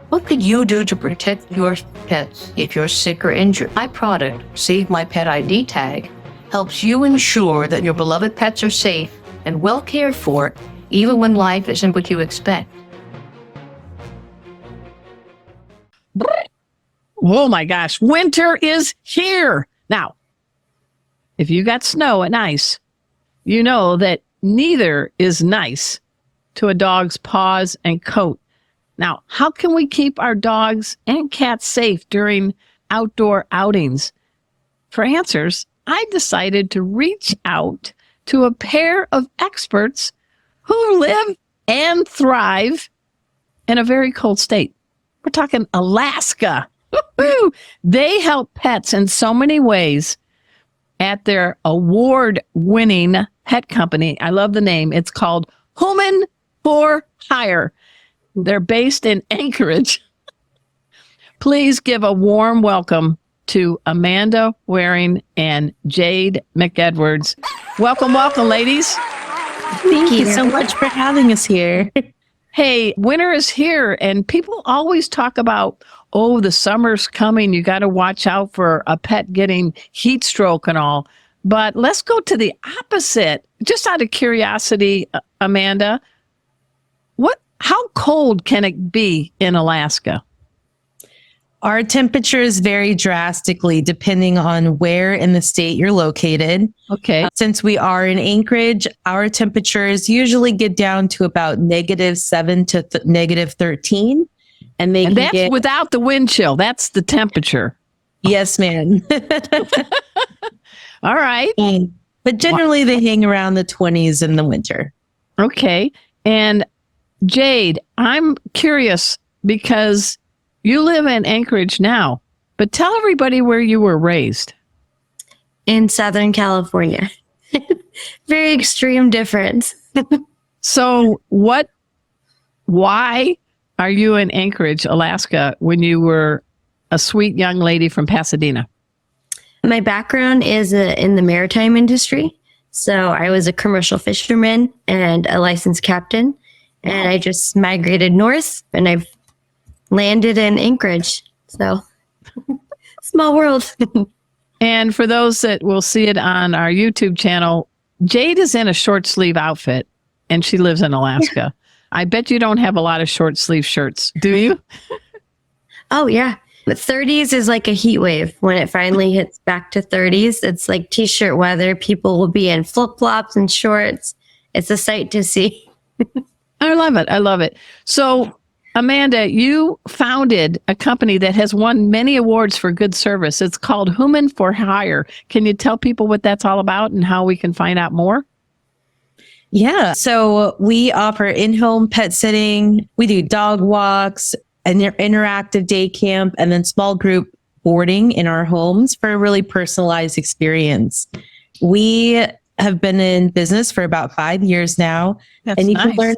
What could you do to protect your pets if you're sick or injured? My product, Save My Pet ID tag, helps you ensure that your beloved pets are safe and well cared for, even when life isn't what you expect. Oh my gosh, winter is here. Now, if you got snow and ice, you know that neither is nice to a dog's paws and coat. Now, how can we keep our dogs and cats safe during outdoor outings? For answers, I decided to reach out to a pair of experts who live and thrive in a very cold state. We're talking Alaska. Woo-hoo! They help pets in so many ways at their award-winning pet company. I love the name. It's called Human for Hire. They're based in Anchorage. Please give a warm welcome to Amanda Waring and Jade McEdwards. Welcome, welcome, ladies. Thank you so much for having us here. Hey, winter is here, and people always talk about, oh, the summer's coming. You got to watch out for a pet getting heat stroke and all. But let's go to the opposite. Just out of curiosity, Amanda, how cold can it be in Alaska? Our temperatures vary drastically depending on where in the state you're located. Okay. Since we are in Anchorage, our temperatures usually get down to about -7 to -13. And that's without the wind chill. That's the temperature. Yes, ma'am. All right. But generally they hang around the 20s in the winter. Okay. And Jade, I'm curious because you live in Anchorage now, but tell everybody where you were raised. In Southern California. Very extreme difference. So why are you in Anchorage, Alaska, when you were a sweet young lady from Pasadena? My background is in the maritime industry. So I was a commercial fisherman and a licensed captain. And I just migrated north and I've landed in Anchorage. So small world. And for those that will see it on our YouTube channel, Jade is in a short sleeve outfit and she lives in Alaska. I bet you don't have a lot of short sleeve shirts, do you? Oh, yeah. But 30s is like a heat wave. When it finally hits back to 30s, it's like t-shirt weather. People will be in flip-flops and shorts. It's a sight to see. I love it. I love it. So, Amanda, you founded a company that has won many awards for good service. It's called Human for Hire. Can you tell people what that's all about and how we can find out more? Yeah. So we offer in-home pet sitting. We do dog walks, an interactive day camp, and then small group boarding in our homes for a really personalized experience. We have been in business for about 5 years now. That's and you nice. can learn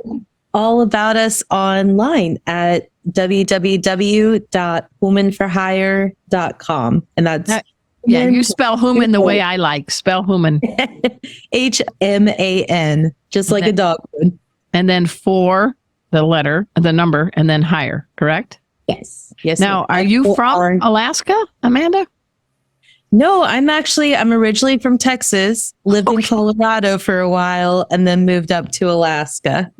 all about us online at www.humanforhire.com. And that's yeah, you spell human the way I like. Spell human. HMAN, just like a dog would. And then for the letter, the number, and then hire, correct? Yes. Yes. Now, are you from Alaska, Amanda? No, I'm originally from Texas, lived in Colorado for a while, and then moved up to Alaska.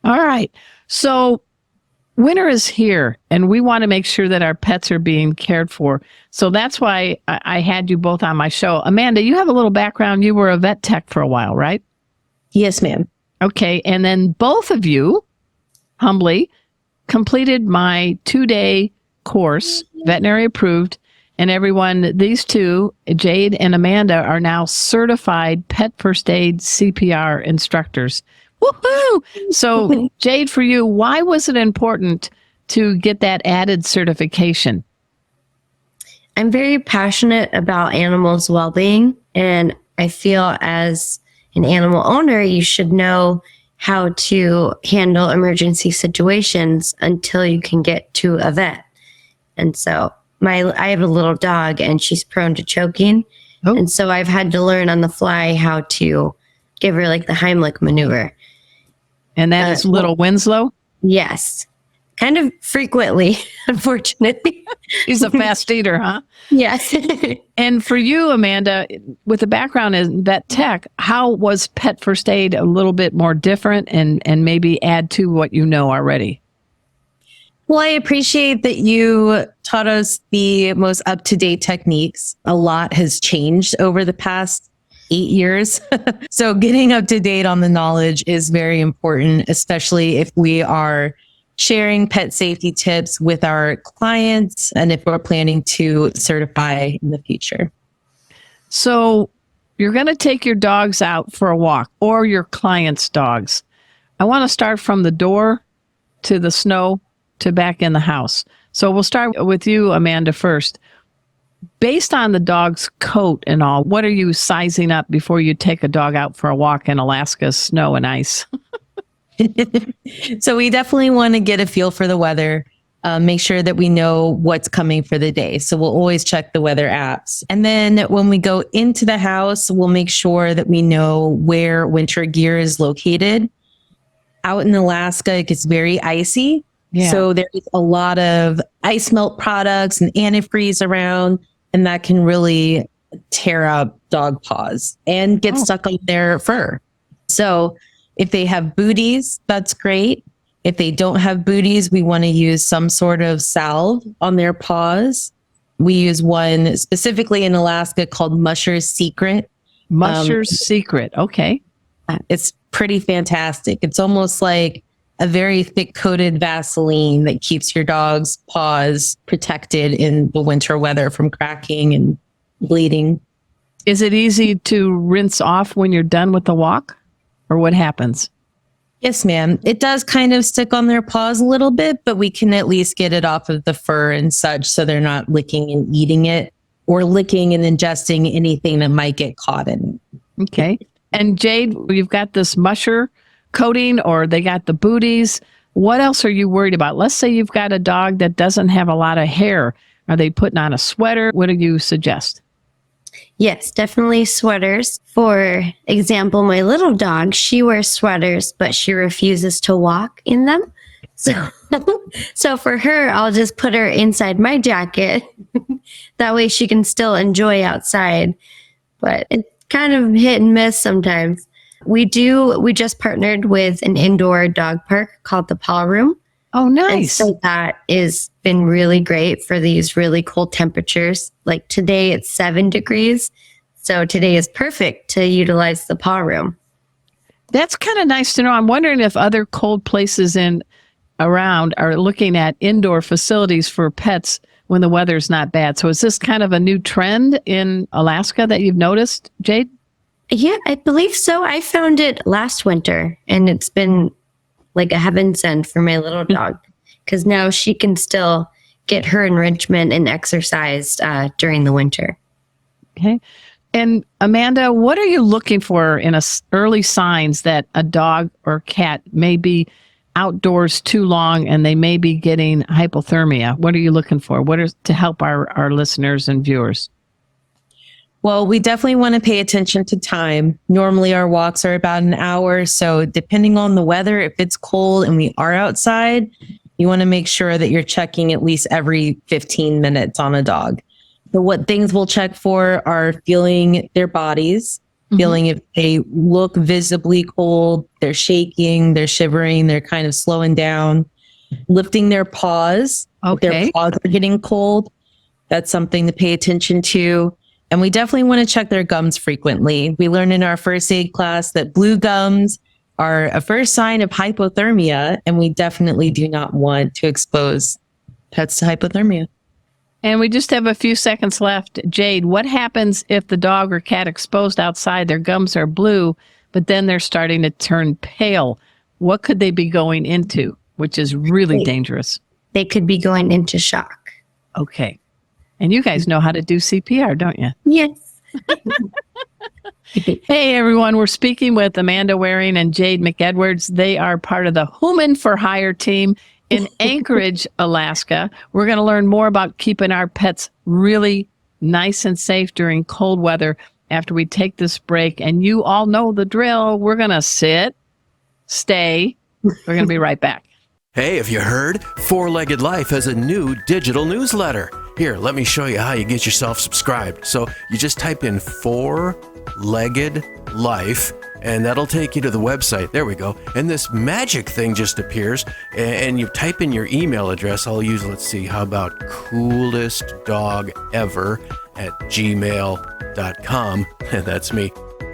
All right. So winter is here, and we want to make sure that our pets are being cared for. So that's why I had you both on my show. Amanda, you have a little background. You were a vet tech for a while, right? Yes, ma'am. Okay. And then both of you, humbly, completed my 2-day course, veterinary approved. And everyone, these two, Jade and Amanda, are now certified pet first aid CPR instructors. Woohoo! So, Jade, for you, why was it important to get that added certification? I'm very passionate about animals' well-being, and I feel as an animal owner, you should know how to handle emergency situations until you can get to a vet. And so I have a little dog and she's prone to choking. Oh. And so I've had to learn on the fly how to give her like the Heimlich maneuver. And that is little Winslow? Yes. kind of frequently, unfortunately. He's a fast eater, huh? Yes. And for you, Amanda, with a background in vet tech, how was pet first aid a little bit more different and maybe add to what you know already? Well, I appreciate that you taught us the most up-to-date techniques. A lot has changed over the past 8 years. So getting up to date on the knowledge is very important, especially if we are sharing pet safety tips with our clients and if we're planning to certify in the future. So you're going to take your dogs out for a walk or your clients' dogs. I want to start from the door to the snow to back in the house. So we'll start with you, Amanda, first. Based on the dog's coat and all, what are you sizing up before you take a dog out for a walk in Alaska's snow and ice? So we definitely want to get a feel for the weather, make sure that we know what's coming for the day. So we'll always check the weather apps. And then when we go into the house, we'll make sure that we know where winter gear is located. Out in Alaska, it gets very icy. Yeah. So there's a lot of ice melt products and antifreeze around, and that can really tear up dog paws and get stuck on their fur. So if they have booties, that's great. If they don't have booties, we want to use some sort of salve on their paws. We use one specifically in Alaska called Musher's Secret. Musher's Secret. Okay. It's pretty fantastic. It's almost like a very thick coated Vaseline that keeps your dog's paws protected in the winter weather from cracking and bleeding. Is it easy to rinse off when you're done with the walk, or what happens? Yes, ma'am. It does kind of stick on their paws a little bit, but we can at least get it off of the fur and such so they're not licking and eating it or licking and ingesting anything that might get caught in it. Okay. And Jade, you've got this musher coating, or they got the booties. What else are you worried about? Let's say you've got a dog that doesn't have a lot of hair. Are they putting on a sweater? What do you suggest? Yes, definitely sweaters. For example, my little dog, she wears sweaters, but she refuses to walk in them. So for her, I'll just put her inside my jacket. That way she can still enjoy outside. But it's kind of hit and miss sometimes. We just partnered with an indoor dog park called the Paw Room. Oh, nice. And so that has been really great for these really cold temperatures. Like today it's 7 degrees. So today is perfect to utilize the Paw Room. That's kind of nice to know. I'm wondering if other cold places around are looking at indoor facilities for pets when the weather's not bad. So is this kind of a new trend in Alaska that you've noticed, Jade? Yeah, I believe so. I found it last winter, and it's been like a heaven sent for my little dog, because now she can still get her enrichment and exercise during the winter. Okay. And Amanda, what are you looking for in early signs that a dog or cat may be outdoors too long and they may be getting hypothermia? What are you looking for? What is to help our listeners and viewers? Well, we definitely want to pay attention to time. Normally our walks are about an hour. So depending on the weather, if it's cold and we are outside, you want to make sure that you're checking at least every 15 minutes on a dog. So what things we'll check for are feeling their bodies, feeling if they look visibly cold, they're shaking, they're shivering, they're kind of slowing down, lifting their paws. Okay. If their paws are getting cold, that's something to pay attention to. And we definitely want to check their gums frequently. We learned in our first aid class that blue gums are a first sign of hypothermia, and we definitely do not want to expose pets to hypothermia. And we just have a few seconds left. Jade, what happens if the dog or cat exposed outside, their gums are blue, but then they're starting to turn pale? What could they be going into, which is really dangerous? They could be going into shock. Okay. And you guys know how to do CPR, don't you? Yes. Hey, everyone. We're speaking with Amanda Waring and Jade McEdwards. They are part of the Human for Hire team in Anchorage, Alaska. We're going to learn more about keeping our pets really nice and safe during cold weather after we take this break. And you all know the drill. We're going to sit, stay. We're going to be right back. Hey, have you heard? Four-Legged Life has a new digital newsletter. Here, let me show you how you get yourself subscribed. So you just type in Four-Legged Life, and that'll take you to the website. There we go. And this magic thing just appears, and you type in your email address. I'll use, let's see, how about coolestdogever@gmail.com. That's me.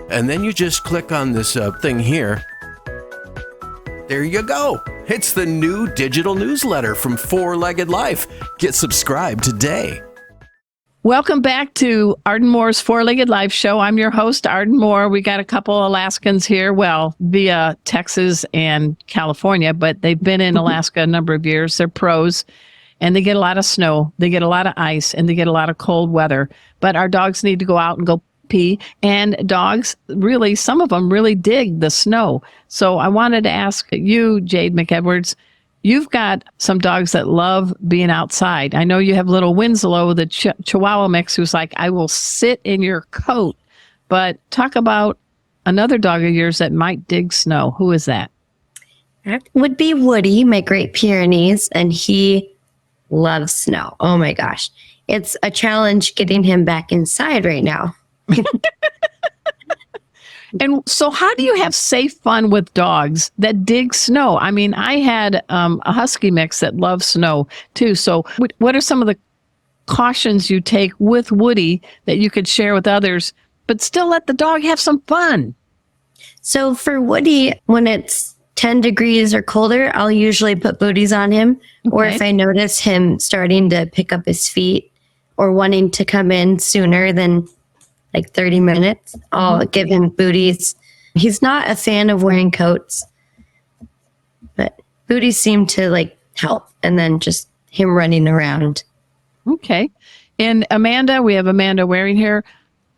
And then you just click on this thing here. There you go. It's the new digital newsletter from Four-Legged Life. Get subscribed today. Welcome back to Arden Moore's Four-Legged Life Show. I'm your host, Arden Moore. We got a couple Alaskans here, well, via Texas and California, but they've been in Alaska a number of years. They're pros, and they get a lot of snow, they get a lot of ice, and they get a lot of cold weather. But our dogs need to go out and go pee, and dogs really, some of them really dig the snow. So I wanted to ask you, Jade McEdwards, you've got some dogs that love being outside. I know you have little Winslow, the Chihuahua mix, who's like, I will sit in your coat. But talk about another dog of yours that might dig snow. Who is that? That would be Woody, my Great Pyrenees, and he loves snow. Oh my gosh. It's a challenge getting him back inside right now. And so how do you have safe fun with dogs that dig snow? I mean, I had a husky mix that loves snow too. So what are some of the cautions you take with Woody that you could share with others, but still let the dog have some fun? So for Woody, when it's 10 degrees or colder, I'll usually put booties on him. Okay. Or if I notice him starting to pick up his feet or wanting to come in sooner than like 30 minutes, I'll give him booties. He's not a fan of wearing coats, but booties seem to like help. And then just him running around. Okay. And Amanda, we have Amanda wearing here.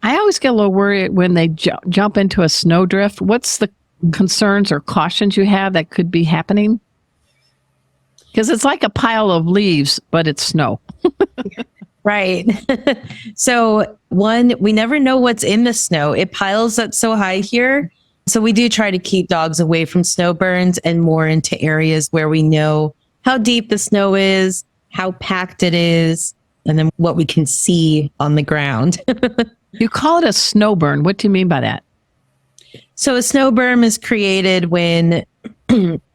I always get a little worried when they jump into a snowdrift. What's the concerns or cautions you have that could be happening? Because it's like a pile of leaves, but it's snow. Right. So one, we never know what's in the snow. It piles up so high here. So we do try to keep dogs away from snow burns and more into areas where we know how deep the snow is, how packed it is, and then what we can see on the ground. You call it a snow burn. What do you mean by that? So a snow berm is created when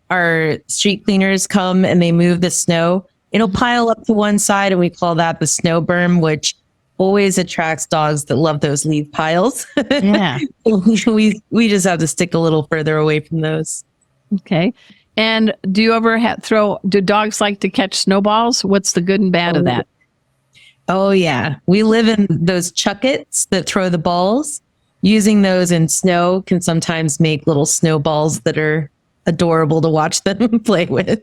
our street cleaners come and they move the snow. It'll pile up to one side, and we call that the snow berm, which always attracts dogs that love those leaf piles. Yeah. we just have to stick a little further away from those. Okay. And do you ever do dogs like to catch snowballs? What's the good and bad of that? Oh, yeah. We live in those chuckets that throw the balls. Using those in snow can sometimes make little snowballs that are adorable to watch them play with.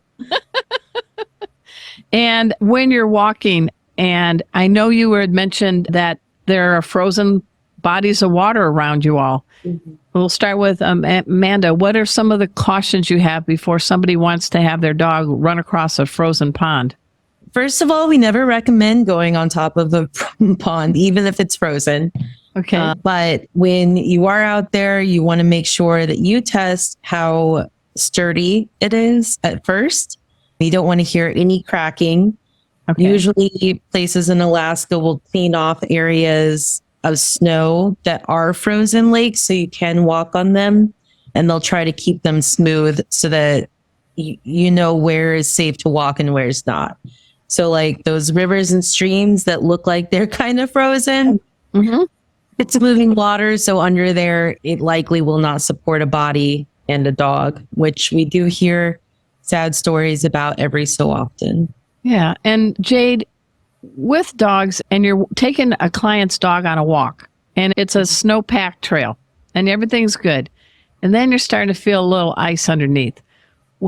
And when you're walking, and I know you had mentioned that there are frozen bodies of water around you all. Mm-hmm. We'll start with Amanda. What are some of the cautions you have before somebody wants to have their dog run across a frozen pond? First of all, we never recommend going on top of a pond, even if it's frozen. Okay. But when you are out there, you want to make sure that you test how sturdy it is at first. You don't want to hear any cracking. Okay. Usually places in Alaska will clean off areas of snow that are frozen lakes so you can walk on them, and they'll try to keep them smooth so that you know where is safe to walk and where is not. So like those rivers and streams that look like they're kind of frozen, it's moving water. So under there, it likely will not support a body and a dog, which we do hear sad stories about every so often. Yeah. And Jade, with dogs, and you're taking a client's dog on a walk, and it's a snow-packed trail, and everything's good, and then you're starting to feel a little ice underneath.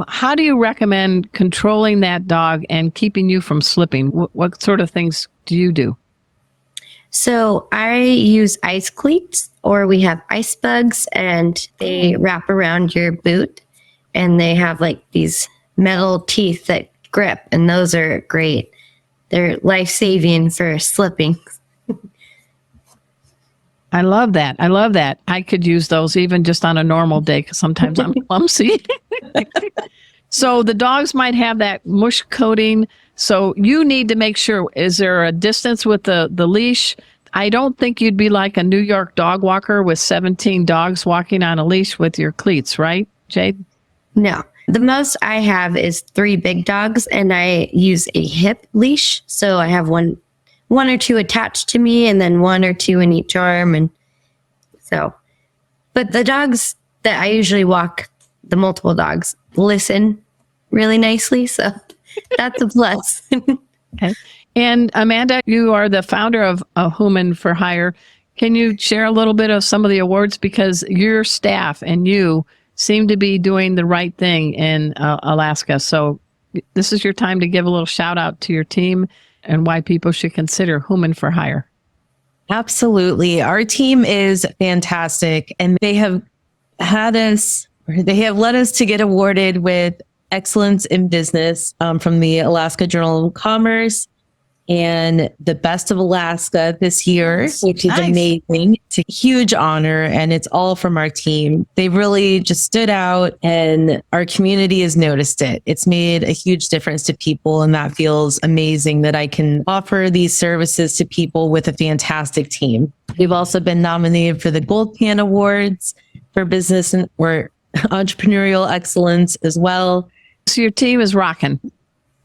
How do you recommend controlling that dog and keeping you from slipping? What sort of things do you do? So I use ice cleats, or we have ice bugs, and they wrap around your boot, and they have like these metal teeth that grip, and those are great. They're life-saving for slipping. I love that. I love that. I could use those even just on a normal day because sometimes I'm clumsy. So the dogs might have that mush coating. So you need to make sure, is there a distance with the leash? I don't think you'd be like a New York dog walker with 17 dogs walking on a leash with your cleats, right, Jade? No. The most I have is 3 big dogs, and I use a hip leash. So I have one or two attached to me, and then 1 or 2 in each arm. And so, but the dogs that I usually walk, the multiple dogs, listen really nicely. So that's a plus. Okay. And Amanda, you are the founder of Human for Hire. Can you share a little bit of some of the awards? Because your staff and you seem to be doing the right thing in Alaska. So this is your time to give a little shout out to your team and why people should consider Human for Hire. Absolutely. Our team is fantastic, and they have led us to get awarded with Excellence in Business from the Alaska Journal of Commerce and the Best of Alaska this year, which is amazing. It's a huge honor, and it's all from our team. They really just stood out, and our community has noticed it. It's made a huge difference to people, and that feels amazing that I can offer these services to people with a fantastic team. We've also been nominated for the Gold Pan Awards for business or entrepreneurial excellence as well. So your team is rocking.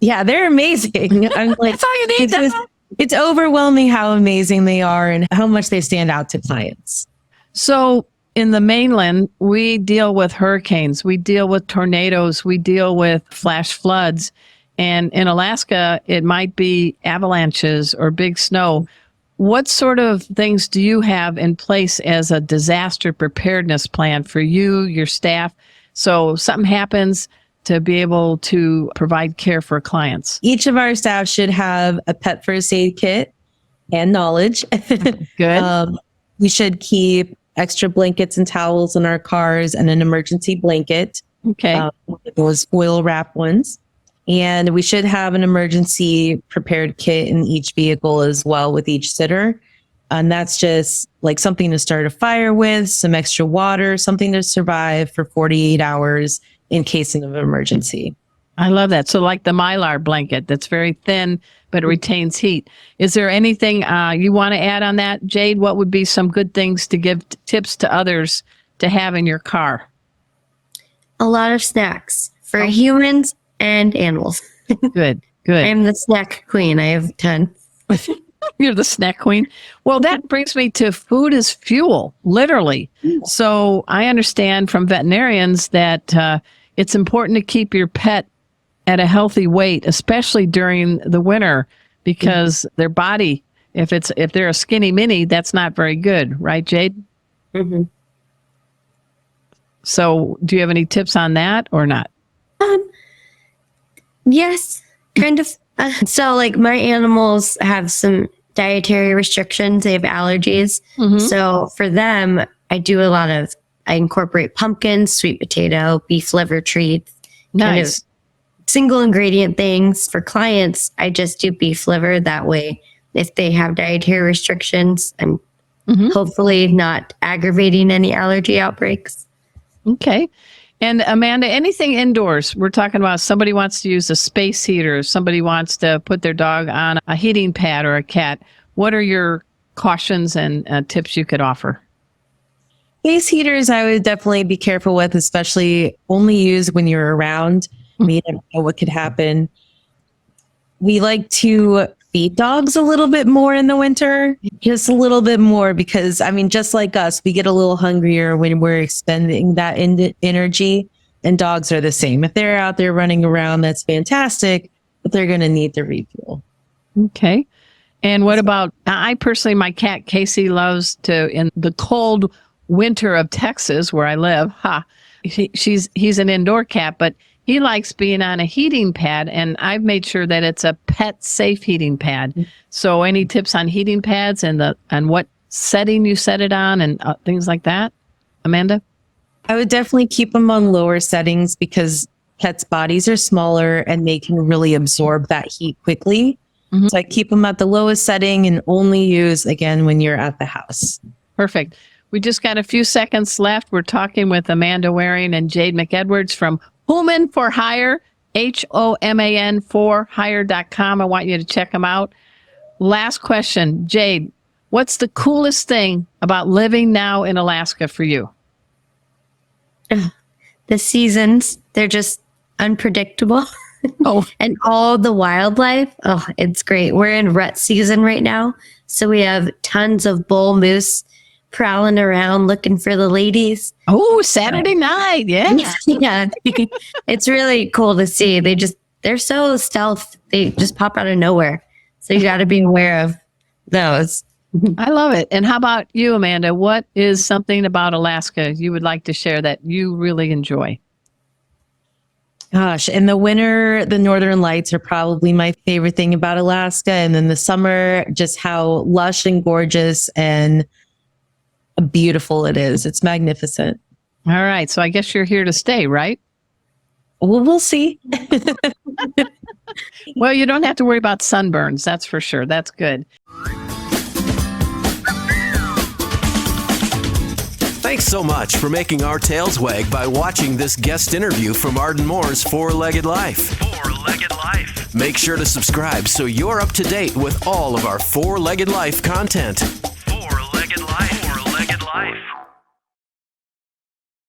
Yeah, they're amazing. I'm like, That's all you need. it's overwhelming how amazing they are and how much they stand out to clients. So in the mainland, we deal with hurricanes, we deal with tornadoes, we deal with flash floods. And in Alaska, it might be avalanches or big snow. What sort of things do you have in place as a disaster preparedness plan for you, your staff? So something happens, to be able to provide care for clients. Each of our staff should have a pet first aid kit and knowledge. Good. We should keep extra blankets and towels in our cars and an emergency blanket. Okay. Those oil wrap ones. And we should have an emergency prepared kit in each vehicle as well with each sitter. And that's just like something to start a fire with, some extra water, something to survive for 48 hours in case of an emergency. I love that. So like the Mylar blanket that's very thin, but it retains heat. Is there anything you want to add on that, Jade? What would be some good things to give tips to others to have in your car? A lot of snacks for humans and animals. Good, good. I'm the snack queen. I have 10. You're the snack queen. Well, that brings me to food is fuel, literally. So I understand from veterinarians that it's important to keep your pet at a healthy weight, especially during the winter, because their body, if they're a skinny mini, that's not very good, right, Jade? Mm-hmm. So do you have any tips on that or not? Yes, kind of. So like my animals have some dietary restrictions. They have allergies. Mm-hmm. So for them, I incorporate pumpkins, sweet potato, beef liver treats. Kind of Nice. single ingredient things. For clients, I just do beef liver. That way, if they have dietary restrictions, I'm hopefully not aggravating any allergy outbreaks. Okay. And Amanda, anything indoors? We're talking about somebody wants to use a space heater, somebody wants to put their dog on a heating pad or a cat. What are your cautions and tips you could offer? Space heaters, I would definitely be careful with, especially only use when you're around. You never know what could happen. We like to feed dogs a little bit more in the winter, just a little bit more, because I mean, just like us, we get a little hungrier when we're expending that energy, and dogs are the same. If they're out there running around, that's fantastic, but they're going to need the refuel. Okay. And what about, I personally, my cat Casey loves to, in the cold winter of Texas where I live, he's an indoor cat, but he likes being on a heating pad, and I've made sure that it's a pet safe heating pad. So any tips on heating pads and what setting you set it on and things like that, Amanda? I would definitely keep them on lower settings because pets' bodies are smaller and they can really absorb that heat quickly. Mm-hmm. So I keep them at the lowest setting and only use, again, when you're at the house. Perfect. We just got a few seconds left. We're talking with Amanda Waring and Jade McEdwards from Homan for Hire, HOMAN for hire.com. I want you to check them out. Last question, Jade, what's the coolest thing about living now in Alaska for you? The seasons, they're just unpredictable. Oh, And all the wildlife, oh, it's great. We're in rut season right now. So we have tons of bull moose prowling around looking for the ladies. oh, Saturday night. Yeah. Yeah. It's really cool to see. They're so stealth. They just pop out of nowhere. So you got to be aware of those. I love it. And how about you, Amanda? What is something about Alaska you would like to share that you really enjoy? Gosh, in the winter, the northern lights are probably my favorite thing about Alaska. And then the summer, just how lush and gorgeous and beautiful it is. It's magnificent. All right. So I guess you're here to stay, right? Well, we'll see. Well, you don't have to worry about sunburns. That's for sure. That's good. Thanks so much for making our tails wag by watching this guest interview from Arden Moore's Four-Legged Life. Four-Legged Life. Make sure to subscribe so you're up to date with all of our Four-Legged Life content. Four-Legged Life. Four-Legged Life.